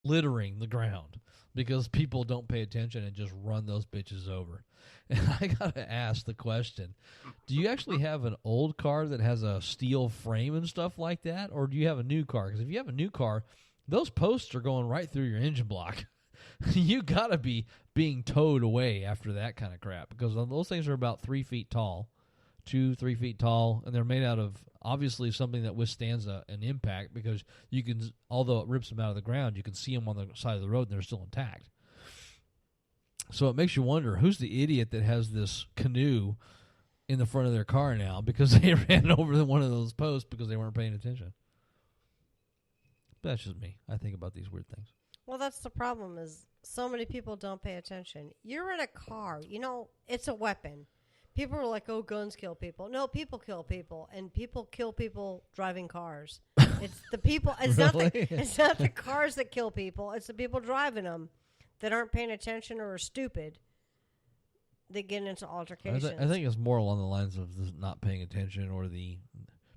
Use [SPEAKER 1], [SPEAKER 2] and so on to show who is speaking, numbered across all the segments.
[SPEAKER 1] littering the ground because people don't pay attention and just run those bitches over. And I got to ask the question, do you actually have an old car that has a steel frame and stuff like that, or do you have a new car? Because if you have a new car, those posts are going right through your engine block. You got to be being towed away after that kind of crap, because those things are about 3 feet tall, 2-3 feet tall, and they're made out of obviously something that withstands an impact, because you can, although it rips them out of the ground, you can see them on the side of the road and they're still intact. So it makes you wonder, who's the idiot that has this canoe in the front of their car now because they ran over one of those posts because they weren't paying attention? But that's just me. I think about these weird things.
[SPEAKER 2] Well, that's the problem, is so many people don't pay attention. You're in a car. You know, it's a weapon. People are like, oh, guns kill people. No, people kill people, and people kill people driving cars. It's the people. It's
[SPEAKER 1] Really?
[SPEAKER 2] it's not the cars that kill people. It's the people driving them that aren't paying attention or are stupid that get into altercations.
[SPEAKER 1] I think it's more along the lines of the not paying attention, or the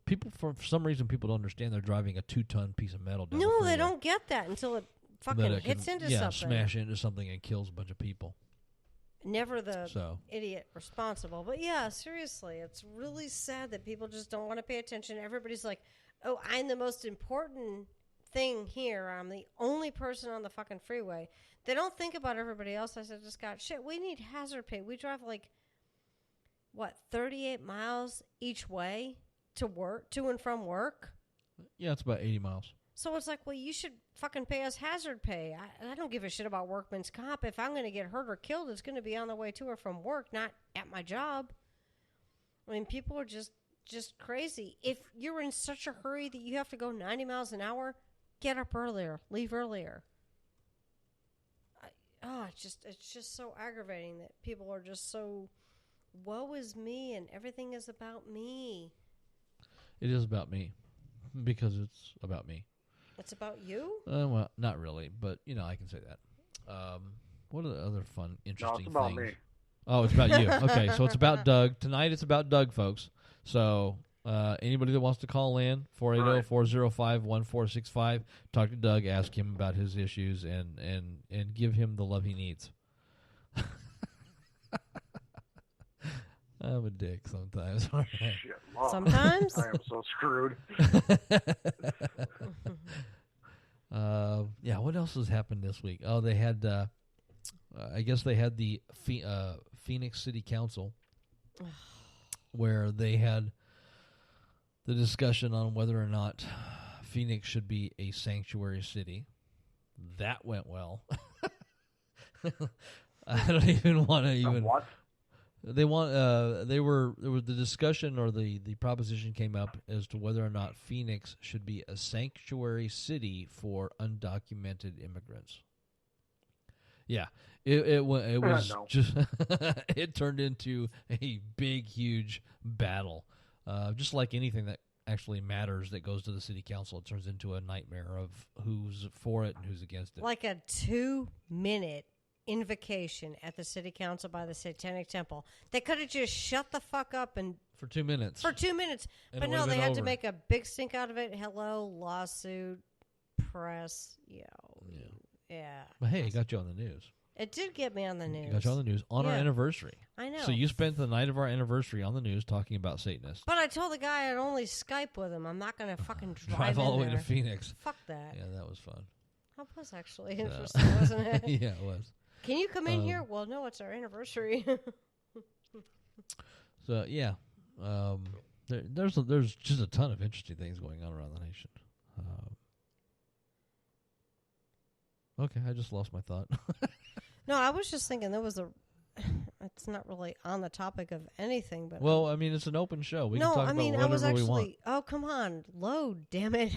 [SPEAKER 1] people, for some reason, people don't understand they're driving a 2-ton piece of metal down the
[SPEAKER 2] No,
[SPEAKER 1] freeway.
[SPEAKER 2] they don't get that until it fucking hits into something.
[SPEAKER 1] Smash into something and kills a bunch of people.
[SPEAKER 2] Never the idiot responsible. But yeah, seriously, it's really sad that people just don't want to pay attention. Everybody's like, oh, I'm the most important thing here. I'm the only person on the fucking freeway. They don't think about everybody else. I said, just got shit. We need hazard pay. We drive 38 miles each way to work, to and from work.
[SPEAKER 1] Yeah, it's about 80 miles.
[SPEAKER 2] So it's like, well, you should fucking pay us hazard pay. I don't give a shit about workman's comp. If I'm going to get hurt or killed, it's going to be on the way to or from work, not at my job. I mean, people are just crazy. If you're in such a hurry that you have to go 90 miles an hour, get up earlier, leave earlier. It's just so aggravating that people are just so, woe is me and everything is about me.
[SPEAKER 1] It is about me, because it's about me.
[SPEAKER 2] It's about you?
[SPEAKER 1] Well, not really, but, I can say that. What are the other fun, interesting
[SPEAKER 3] it's about
[SPEAKER 1] things?
[SPEAKER 3] Me.
[SPEAKER 1] Oh, it's about you. Okay, so it's about Doug. Tonight it's about Doug, folks. So anybody that wants to call in, 480-405-1465, talk to Doug, ask him about his issues, and give him the love he needs. I'm a dick sometimes.
[SPEAKER 3] Shit, Mom.
[SPEAKER 2] Sometimes?
[SPEAKER 3] I am so screwed.
[SPEAKER 1] Yeah, what else has happened this week? Oh, they had, I guess they had the Phoenix City Council where they had the discussion on whether or not Phoenix should be a sanctuary city. That went well. I don't even want to even...
[SPEAKER 3] What?
[SPEAKER 1] There was the discussion, or the proposition came up as to whether or not Phoenix should be a sanctuary city for undocumented immigrants. Yeah, it was
[SPEAKER 3] No.
[SPEAKER 1] just it turned into a big, huge battle. Just like anything that actually matters that goes to the city council, it turns into a nightmare of who's for it and who's against it.
[SPEAKER 2] Like a 2-minute invocation at the city council by the Satanic Temple. They could have just shut the fuck up and
[SPEAKER 1] For 2 minutes.
[SPEAKER 2] but
[SPEAKER 1] it
[SPEAKER 2] no,
[SPEAKER 1] would've
[SPEAKER 2] they
[SPEAKER 1] been
[SPEAKER 2] had
[SPEAKER 1] over.
[SPEAKER 2] to make a big stink out of it. Hello, lawsuit, press, yeah.
[SPEAKER 1] But hey, it got you on the news.
[SPEAKER 2] It did get me on the news.
[SPEAKER 1] It got you on the news on our
[SPEAKER 2] Yeah.
[SPEAKER 1] anniversary.
[SPEAKER 2] I know.
[SPEAKER 1] So you spent the night of our anniversary on the news talking about Satanists.
[SPEAKER 2] But I told the guy I'd only Skype with him. I'm not going to fucking
[SPEAKER 1] Drive all the way to Phoenix.
[SPEAKER 2] Fuck that.
[SPEAKER 1] Yeah, that was fun.
[SPEAKER 2] That was actually interesting, wasn't it?
[SPEAKER 1] Yeah, it was.
[SPEAKER 2] Can you come in here? Well, no, it's our anniversary.
[SPEAKER 1] So yeah, there's just a ton of interesting things going on around the nation. Okay, I just lost my thought.
[SPEAKER 2] No, I was just thinking it's not really on the topic of anything, but
[SPEAKER 1] Well, I mean, it's an open show. We can talk about whatever we want.
[SPEAKER 2] Oh, come on, load, damn it.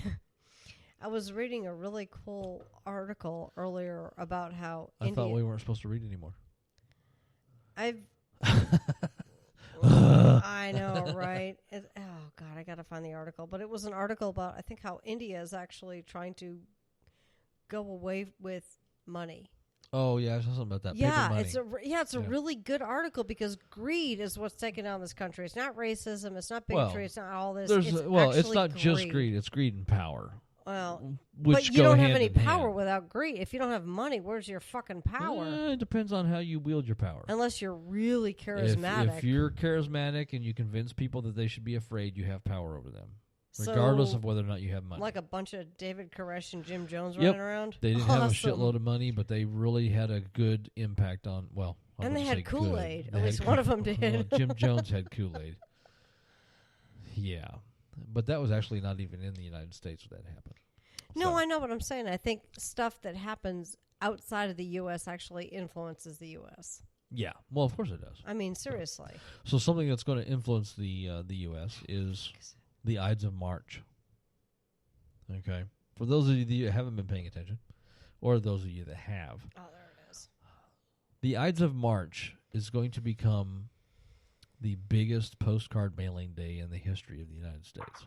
[SPEAKER 2] I was reading a really cool article earlier about how
[SPEAKER 1] I thought we weren't supposed to read anymore.
[SPEAKER 2] I know, right? Oh, God, I got to find the article. But it was an article about, I think, how India is actually trying to go away with money.
[SPEAKER 1] Oh, yeah, I saw something about that.
[SPEAKER 2] Yeah,
[SPEAKER 1] Paper money.
[SPEAKER 2] it's a really good article because greed is what's taking down this country. It's not racism. It's not bigotry. It's not all this.
[SPEAKER 1] It's not just
[SPEAKER 2] greed.
[SPEAKER 1] greed. It's greed and power.
[SPEAKER 2] Well,
[SPEAKER 1] which
[SPEAKER 2] but you
[SPEAKER 1] go
[SPEAKER 2] don't have
[SPEAKER 1] hand
[SPEAKER 2] any
[SPEAKER 1] in
[SPEAKER 2] power
[SPEAKER 1] hand.
[SPEAKER 2] without greed. If you don't have money, where's your fucking power?
[SPEAKER 1] It depends on how you wield your power.
[SPEAKER 2] Unless you're really charismatic.
[SPEAKER 1] If you're charismatic and you convince people that they should be afraid, you have power over them, regardless of whether or not you have money.
[SPEAKER 2] Like a bunch of David Koresh and Jim Jones
[SPEAKER 1] Yep.
[SPEAKER 2] running around.
[SPEAKER 1] They didn't have a
[SPEAKER 2] Awesome.
[SPEAKER 1] shitload of money, but they really had a good impact on. Well, I
[SPEAKER 2] And they
[SPEAKER 1] wouldn't
[SPEAKER 2] had
[SPEAKER 1] say
[SPEAKER 2] Kool-Aid.
[SPEAKER 1] good.
[SPEAKER 2] At
[SPEAKER 1] They
[SPEAKER 2] least
[SPEAKER 1] had
[SPEAKER 2] one of them
[SPEAKER 1] Kool-
[SPEAKER 2] did.
[SPEAKER 1] Well, Jim Jones had Kool-Aid. Yeah, but that was actually not even in the United States when that happened.
[SPEAKER 2] No,
[SPEAKER 1] So-
[SPEAKER 2] I know what I'm saying. I think stuff that happens outside of the U.S. actually influences the U.S.
[SPEAKER 1] Yeah, well, of course it does.
[SPEAKER 2] I mean, seriously.
[SPEAKER 1] So something that's going to influence the U.S. is the Ides of March. Okay, for those of you that haven't been paying attention, or those of you that have,
[SPEAKER 2] Oh, there it is.
[SPEAKER 1] the Ides of March is going to become the biggest postcard mailing day in the history of the United States.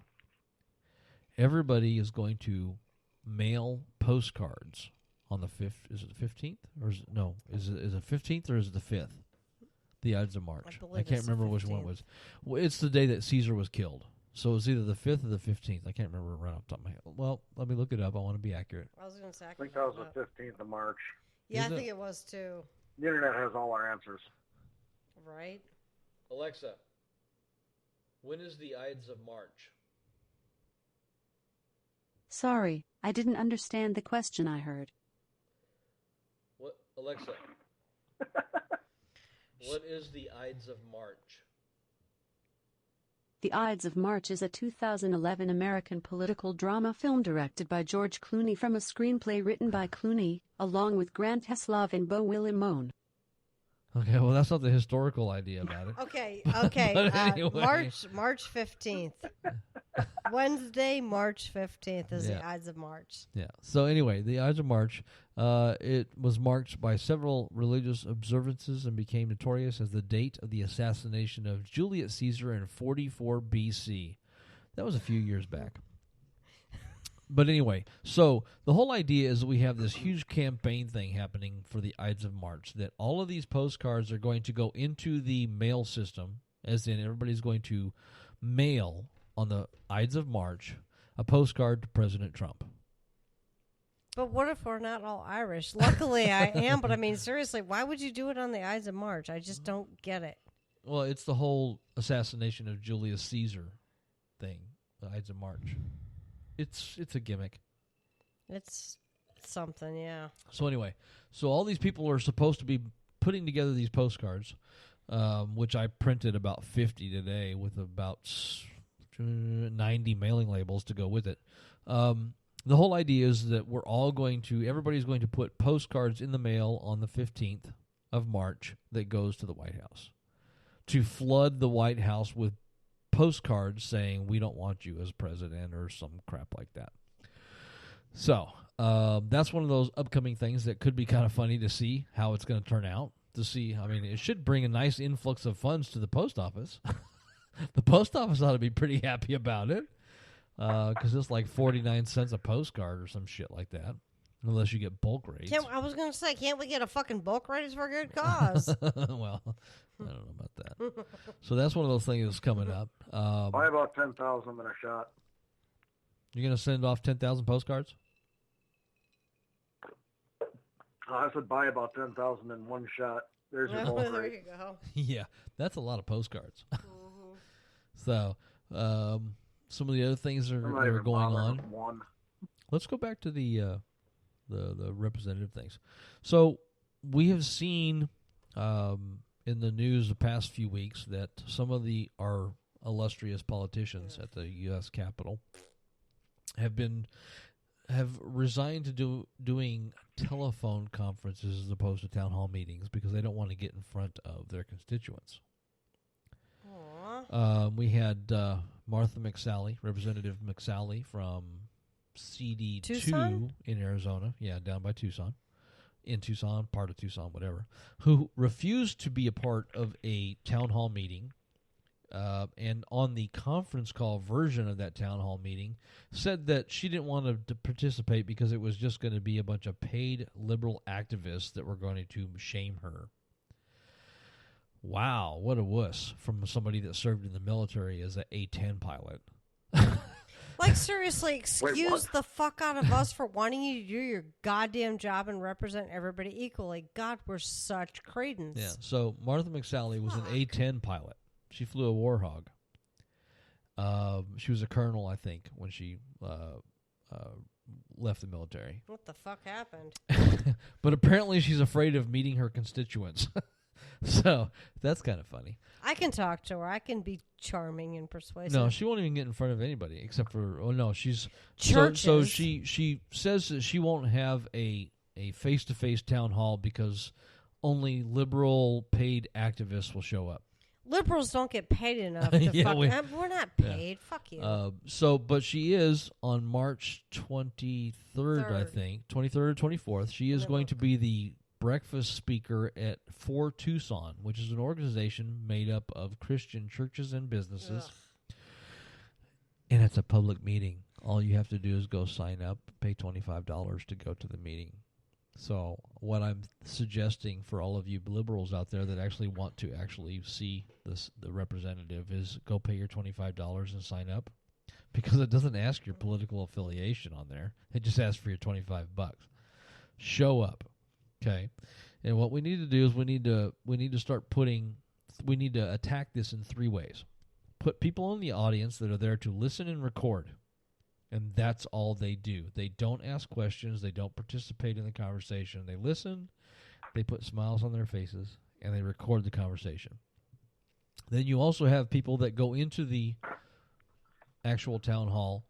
[SPEAKER 1] Everybody is going to mail postcards on the 5th. Is it the 15th? Or is it, no, is it 15th or is it the 5th? The Ides of March.
[SPEAKER 2] believe
[SPEAKER 1] I can't
[SPEAKER 2] it's the
[SPEAKER 1] remember which one it
[SPEAKER 2] 15th.
[SPEAKER 1] was. Well, it's the day that Caesar was killed. So it's either the 5th or the 15th. I can't remember right off the top of my head. Well, let me look it up. I want to be accurate.
[SPEAKER 2] I was going to say.
[SPEAKER 3] I think that was the 15th of March.
[SPEAKER 2] Yeah,
[SPEAKER 1] Is
[SPEAKER 2] I
[SPEAKER 1] it?
[SPEAKER 2] think it was too.
[SPEAKER 3] The internet has all our answers.
[SPEAKER 2] Right?
[SPEAKER 1] Alexa, when is the Ides of March?
[SPEAKER 4] Sorry, I didn't understand the question I heard.
[SPEAKER 1] What, Alexa? What is the Ides of March?
[SPEAKER 4] The Ides of March is a 2011 American political drama film directed by George Clooney from a screenplay written by Clooney, along with Grant Heslov and Beau Willimon.
[SPEAKER 1] Okay, well, that's not the historical idea about it.
[SPEAKER 2] Okay.
[SPEAKER 1] But anyway.
[SPEAKER 2] March 15th. Wednesday, March 15th is the
[SPEAKER 1] Yeah.
[SPEAKER 2] Ides of March.
[SPEAKER 1] Yeah. So anyway, the Ides of March, it was marked by several religious observances and became notorious as the date of the assassination of Julius Caesar in 44 BC. That was a few years back. But anyway, so the whole idea is that we have this huge campaign thing happening for the Ides of March, that all of these postcards are going to go into the mail system, as in everybody's going to mail on the Ides of March a postcard to President Trump.
[SPEAKER 2] But what if we're not all Irish? Luckily, I am. But I mean, seriously, why would you do it on the Ides of March? I just don't get it.
[SPEAKER 1] Well, it's the whole assassination of Julius Caesar thing, the Ides of March. It's a gimmick.
[SPEAKER 2] It's something, yeah.
[SPEAKER 1] So anyway, so all these people are supposed to be putting together these postcards, which I printed about 50 today with about 90 mailing labels to go with it. The whole idea is that everybody's going to put postcards in the mail on the 15th of March that goes to the White House to flood the White House with postcards saying we don't want you as president or some crap like that. So that's one of those upcoming things that could be kind of funny to see how it's going to turn out. To see, I mean, it should bring a nice influx of funds to the post office. The post office ought to be pretty happy about it because it's like 49 cents a postcard or some shit like that, unless you get bulk rates.
[SPEAKER 2] I was going to say, can't we get a fucking bulk rates for a good cause?
[SPEAKER 1] Well, I don't know about that. So that's one of those things that's coming up.
[SPEAKER 3] Buy about 10,000 in a shot.
[SPEAKER 1] You're going to send off 10,000 postcards?
[SPEAKER 3] I said buy about 10,000 in one shot. There's your bulk
[SPEAKER 2] There
[SPEAKER 3] rate.
[SPEAKER 2] you go.
[SPEAKER 1] Yeah, that's a lot of postcards. So some of the other things that
[SPEAKER 3] I'm not
[SPEAKER 1] are
[SPEAKER 3] even
[SPEAKER 1] going
[SPEAKER 3] bothering
[SPEAKER 1] on.
[SPEAKER 3] with one.
[SPEAKER 1] Let's go back to the representative things. So we have seen in the news the past few weeks that some of our illustrious politicians at the U.S. Capitol have resigned to doing telephone conferences as opposed to town hall meetings because they don't want to get in front of their constituents.
[SPEAKER 2] Aw.
[SPEAKER 1] We had Martha McSally, Representative McSally from CD2
[SPEAKER 2] Tucson?
[SPEAKER 1] in Arizona. Yeah, down by Tucson. In Tucson, part of Tucson, whatever. Who refused to be a part of a town hall meeting. And on the conference call version of that town hall meeting, said that she didn't want to participate because it was just going to be a bunch of paid liberal activists that were going to shame her. Wow, what a wuss from somebody that served in the military as an A-10 pilot.
[SPEAKER 2] Like, seriously, excuse
[SPEAKER 3] what?
[SPEAKER 2] the fuck out of us for wanting you to do your goddamn job and represent everybody equally. God, we're such credence.
[SPEAKER 1] Yeah. So Martha McSally was an
[SPEAKER 2] Fuck.
[SPEAKER 1] A-10 pilot. She flew a Warhog. She was a colonel, I think, when she left the military.
[SPEAKER 2] What the fuck happened?
[SPEAKER 1] But apparently she's afraid of meeting her constituents. So that's kind of funny.
[SPEAKER 2] I can talk to her. I can be charming and persuasive.
[SPEAKER 1] No, she won't even get in front of anybody except for. Oh no, she's
[SPEAKER 2] Churches.
[SPEAKER 1] So she says that she won't have a face-to-face town hall because only liberal paid activists will show up.
[SPEAKER 2] Liberals don't get paid enough to
[SPEAKER 1] Yeah,
[SPEAKER 2] we're not paid. Fuck you.
[SPEAKER 1] But she is on March 23rd, I think, 23rd or 24th. She is going to be the breakfast speaker at For Tucson, which is an organization made up of Christian churches and businesses.
[SPEAKER 2] Ugh.
[SPEAKER 1] And it's a public meeting. All you have to do is go sign up, pay $25 to go to the meeting. So what I'm suggesting for all of you liberals out there that actually want to actually see the representative is go pay your $25 and sign up, because it doesn't ask your political affiliation on there. It just asks for your $25. Show up. Okay, and what we need to do is we need to attack this in 3 ways. Put people in the audience that are there to listen and record, and that's all they do. They don't ask questions. They don't participate in the conversation. They listen, they put smiles on their faces, and they record the conversation. Then you also have people that go into the actual town hall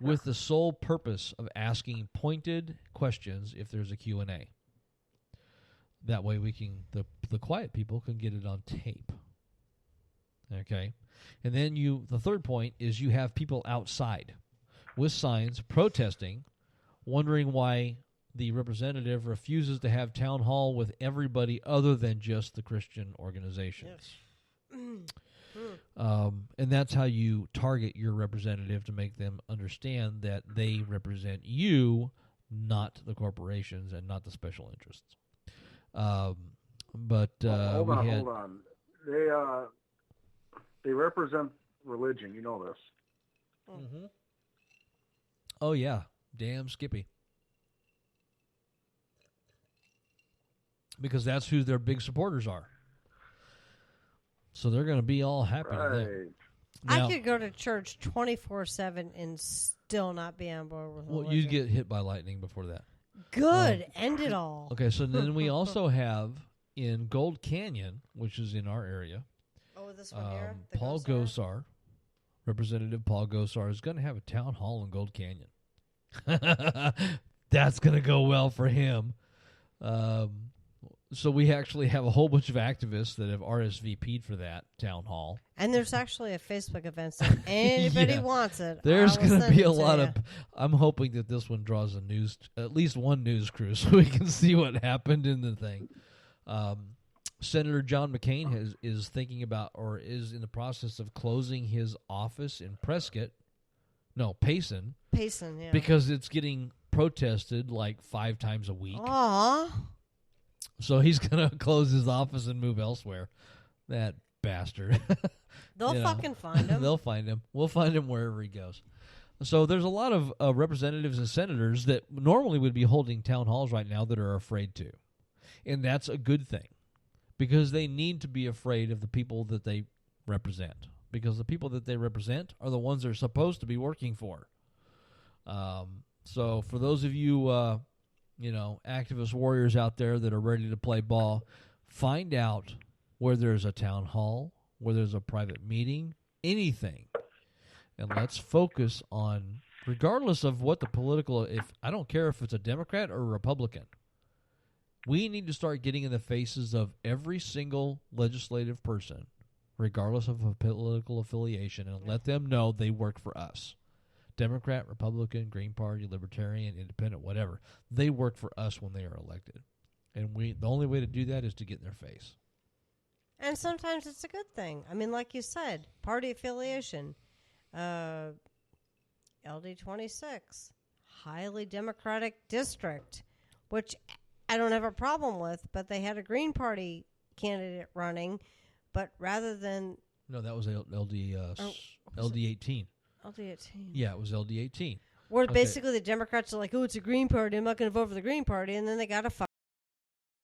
[SPEAKER 1] with the sole purpose of asking pointed questions if there's a Q&A. That way we can the quiet people can get it on tape. Okay? And then the third point is you have people outside with signs protesting, wondering why the representative refuses to have town hall with everybody other than just the Christian organization. And that's how you target your representative to make them understand that they represent you, not the corporations and not the special interests.
[SPEAKER 3] Hold on. They represent religion. You know this.
[SPEAKER 1] Mm-hmm. Oh yeah, damn Skippy. Because that's who their big supporters are. So they're going to be all happy today. Now,
[SPEAKER 2] I could go to church 24/7 and still not be on board with religion.
[SPEAKER 1] Well, you'd get hit by lightning before that.
[SPEAKER 2] Good. End it all.
[SPEAKER 1] Okay, so then we also have in Gold Canyon, which is in our area,
[SPEAKER 2] Oh, this one here? The
[SPEAKER 1] Paul
[SPEAKER 2] ghost
[SPEAKER 1] Gosar, Representative Paul Gosar, is going to have a town hall in Gold Canyon. That's going to go well for him. So we actually have a whole bunch of activists that have RSVP'd for that town hall.
[SPEAKER 2] And there's actually a Facebook event, so anybody wants it.
[SPEAKER 1] There's
[SPEAKER 2] going to
[SPEAKER 1] be a lot of. I'm hoping that this one draws at least one news crew, so we can see what happened in the thing. Senator John McCain is thinking about, or is in the process of closing his office in Payson.
[SPEAKER 2] Payson, yeah.
[SPEAKER 1] Because it's getting protested like 5 times a week.
[SPEAKER 2] Aww.
[SPEAKER 1] So he's going to close his office and move elsewhere. That bastard.
[SPEAKER 2] They'll fucking find him.
[SPEAKER 1] They'll find him. We'll find him wherever he goes. So there's a lot of representatives and senators that normally would be holding town halls right now that are afraid to. And that's a good thing. Because they need to be afraid of the people that they represent. Because the people that they represent are the ones they're supposed to be working for. So for those of you, activist warriors out there that are ready to play ball, find out where there's a town hall, where there's a private meeting, anything. And let's focus on, regardless of what the political, I don't care if it's a Democrat or a Republican, we need to start getting in the faces of every single legislative person, regardless of a political affiliation, and let them know they work for us. Democrat, Republican, Green Party, Libertarian, Independent, whatever. They work for us when they are elected. And the only way to do that is to get in their face.
[SPEAKER 2] And sometimes it's a good thing. I mean, like you said, party affiliation. LD26, highly Democratic district, which I don't have a problem with, but they had a Green Party candidate running, but rather than...
[SPEAKER 1] No, that was LD 18.
[SPEAKER 2] LD18.
[SPEAKER 1] Yeah, it was LD18.
[SPEAKER 2] Where
[SPEAKER 1] Okay.
[SPEAKER 2] basically the Democrats are like, oh, it's a Green Party. I'm not going to vote for the Green Party. And then they got a